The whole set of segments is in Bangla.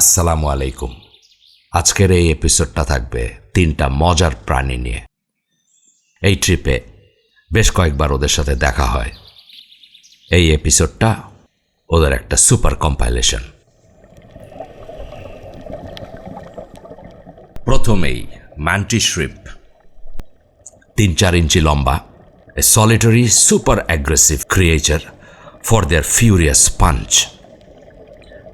আসসালামু আলাইকুম। আজকের এই এপিসোডটা থাকবে তিনটা মজার প্রাণী নিয়ে। এই ট্রিপে বেশ কয়েকবার ওদের সাথে দেখা হয়। এই এপিসোডটা ওদের একটা সুপার কম্পাইলেশন। প্রথমেই ম্যান্টিস শ্রিম্প, 3-4 ইঞ্চি লম্বা, a solitary super aggressive creature for their furious punch.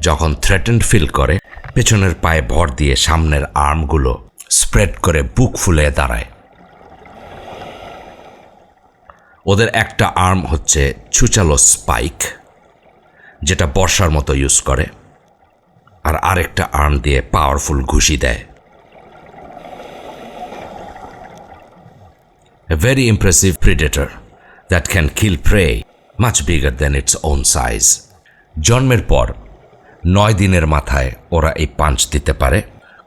যখন থ্রেটেন্ড ফিল করে, পেছনের পায়ে ভর দিয়ে সামনের আর্মগুলো স্প্রেড করে বুক ফুলে দাঁড়ায়। ওদের একটা আর্ম হচ্ছে ছুচালো স্পাইক, যেটা বর্ষার মতো ইউজ করে, আর আরেকটা আর্ম দিয়ে পাওয়ারফুল ঘুষি দেয়। A very impressive predator that can kill prey much bigger than its own size. জন্মের পর 9 দিনের মাথায় ওরা এই পাঞ্চ দিতে পারে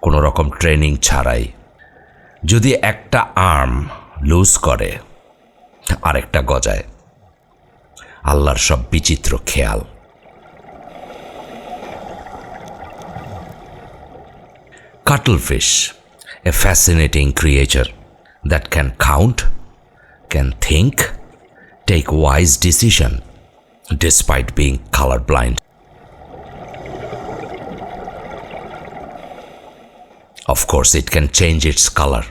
কোনো রকম ট্রেনিং ছাড়াই। যদি একটা আর্ম লুজ করে, আরেকটা গজায়। আল্লাহর সব বিচিত্র খেয়াল। Cuttlefish, a fascinating creature that can count, can think, take wise decision despite being colorblind. Of course, it can change its color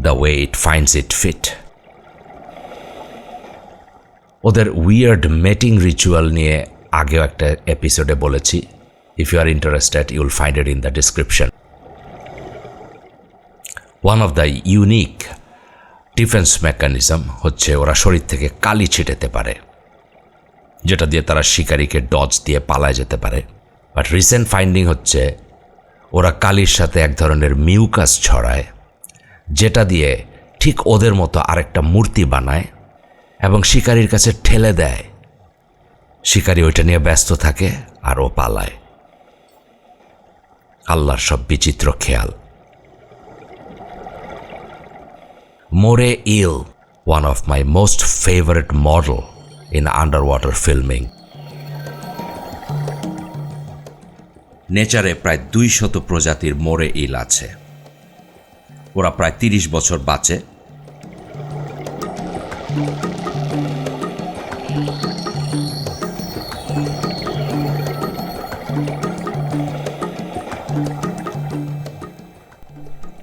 the way it finds it fit. ওদের উইয়ার্ড মেটিং রিচুয়াল নিয়ে আগেও একটা এপিসোডে বলেছি। If you are interested, you will find it in the description. One of the unique defence mechanism হচ্ছে ওরা শরীর থেকে কালি ছিটাতে পারে, যেটা দিয়ে তারা শিকারীকে ডজ দিয়ে পালায় যেতে পারে। বাট রিসেন্ট ফাইন্ডিং হচ্ছে ওরা কালির সাথে এক ধরনের মিউকাস ছড়ায়, যেটা দিয়ে ঠিক ওদের মতো আরেকটা মূর্তি বানায় এবং শিকারীর কাছে ঠেলে দেয়। শিকারী ওইটা নিয়ে ব্যস্ত থাকে আর ও পালায়। আল্লাহর সব বিচিত্র খেয়াল। মোরে ইল, one of my most favorite model in underwater filming. নেচারে প্রায় 200 প্রজাতির মোরে ইল আছে। ওরা প্রায় 30 বছর বাঁচে।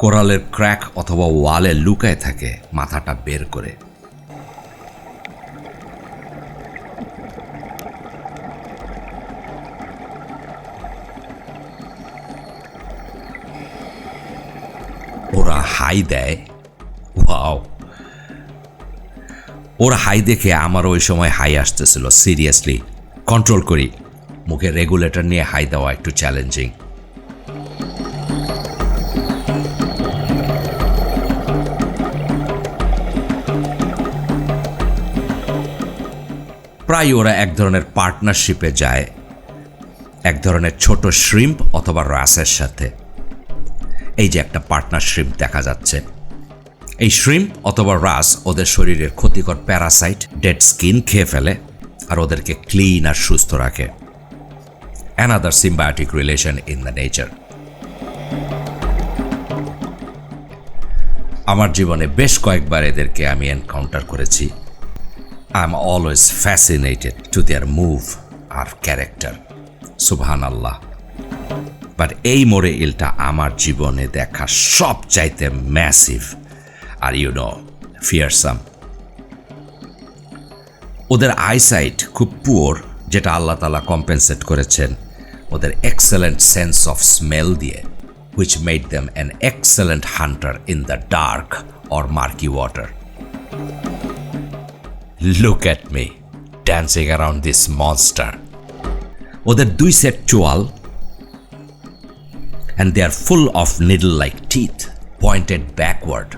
কোরালের ক্র্যাক অথবা ওয়ালে লুকায় থাকে মাথাটা বের করে। ওরা হাই দেয়। ওয়াও! ওরা হাই দেখে আমার ওই সময় হাই আসতেছিল। সিরিয়াসলি কন্ট্রোল করি। মুখে রেগুলেটর নিয়ে হাই দেওয়া একটু চ্যালেঞ্জিং। প্রায় ওরা এক ধরনের পার্টনারশিপে যায়, এক ধরনের ছোট শ্রিম্প অথবা রাসের সাথে। এই যে একটা পার্টনার শ্রিম্প দেখা যাচ্ছে। এই শ্রিম্প অথবা রাস ওদের শরীরের ক্ষতিকর প্যারাসাইট, ডেড স্কিন খেয়ে ফেলে আর ওদেরকে ক্লিন আর সুস্থ রাখে। Another symbiotic relation in the nature. আমার জীবনে বেশ কয়েকবার এদেরকে আমি এনকাউন্টার করেছি। I am always fascinated to their move or character. Subhanallah. But এই মোরে ইলটা আমার জীবনে দেখা সবচাইতে ম্যাসিভ আর ফিয়ারসাম। ওদের আইসাইট খুব পুয়ার, যেটা আল্লাহ তাআলা কম্পেনসেট করেছেন ওদের এক্সেলেন্ট সেন্স অফ স্মেল দিয়ে, which made them an excellent hunter in the dark or murky water. Look at me dancing around this monster. ওদের 2 সেট চোয়াল, and they are full of needle-like teeth pointed backward.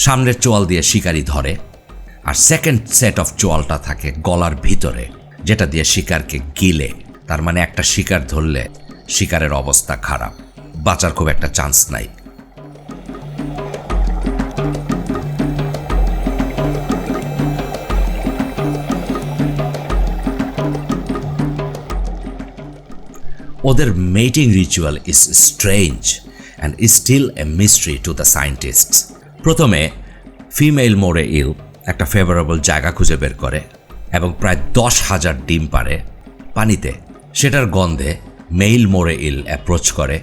সামনের চোয়াল দিয়ে শিকারি ধরে, আর সেকেন্ড সেট অফ চোয়ালটা থাকে গলার ভিতরে, যেটা দিয়ে শিকারকে গিলে। তার মানে একটা শিকার ধরলে শিকারের অবস্থা খারাপ, বাঁচার খুব একটা চান্স নাই। ওদের mating ritual is strange and is still a mystery to the scientists. প্রথমে ফিমেল মোরে ইল একটা ফেভারেবল জায়গা খুঁজে বের করে এবং প্রায় 10,000 ডিম পারে পানিতে। সেটার গন্ধে মেইল মোরে ইল অ্যাপ্রোচ করে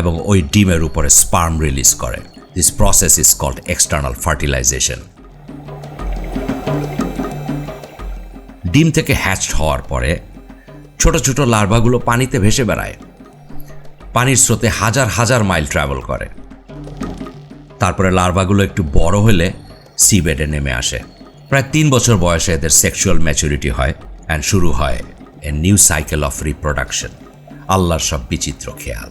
এবং ওই ডিমের উপরে স্পার্ম রিলিজ করে। This process is called external fertilisation. ডিম থেকে হ্যাচড হওয়ার পরে ছোট ছোট লার্ভাগুলো পানিতে ভেসে বেড়ায়, পানির স্রোতে হাজার হাজার মাইল ট্রাভেল করে। তারপরে লার্ভাগুলো একটু বড় হলে সিবেডে নেমে আসে। প্রায় 3 বছর বয়সে এদের সেক্সুয়াল ম্যাচুরিটি হয় অ্যান্ড শুরু হয় a new cycle of reproduction. আল্লাহর সব বিচিত্র খেয়াল।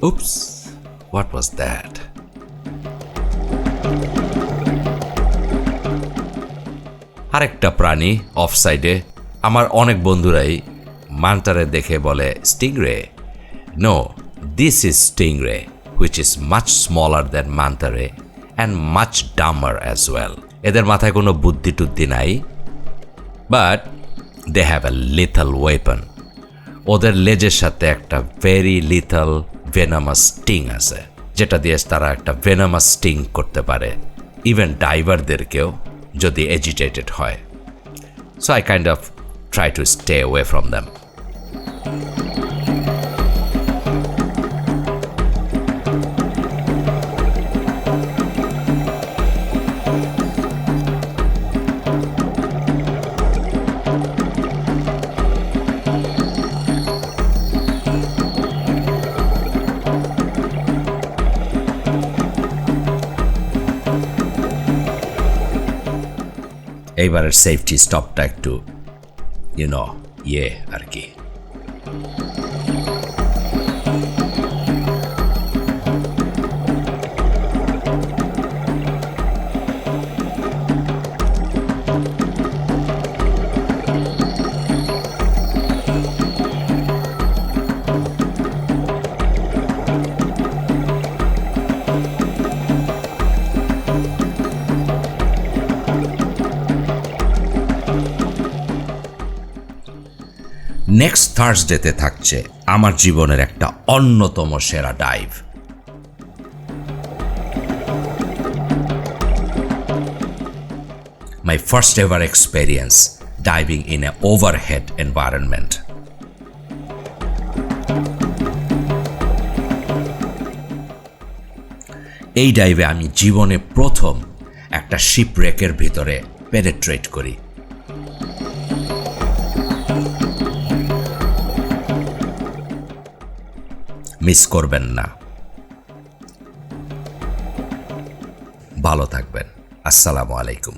Oops, what was that? আরেকটা প্রাণী অফসাইডে। আমার অনেক বন্ধুরাই মান্টারে দেখে বলে stingray. No, this is stingray which is much smaller than manta ray and much dumber as well. এদের মাথায় কোনো বুদ্ধি টুদ্ধি নাই, but they have a lethal weapon. ওদের লেজের সাথে একটা ভেরি লিথল ভেনামাস স্টিং আছে, যেটা দিয়ে তারা একটা ভেনামাস স্টিং করতে পারে ইভেন ডাইভারদেরকেও যদি এজিটেটেড হয়। So I kind of try to stay away from them. এইবারের সেফটি স্টপটা একটু আর কি। নেক্সট থার্সডেতে থাকছে আমার জীবনের একটা অন্যতম সেরা dive. My first ever experience diving in a overhead environment. এই ডাইভে আমি জীবনে প্রথম একটা শিপরেকের ভিতরে পেনেট্রেট করি। মিস করবেন না। ভালো থাকবেন। আসসালামু আলাইকুম।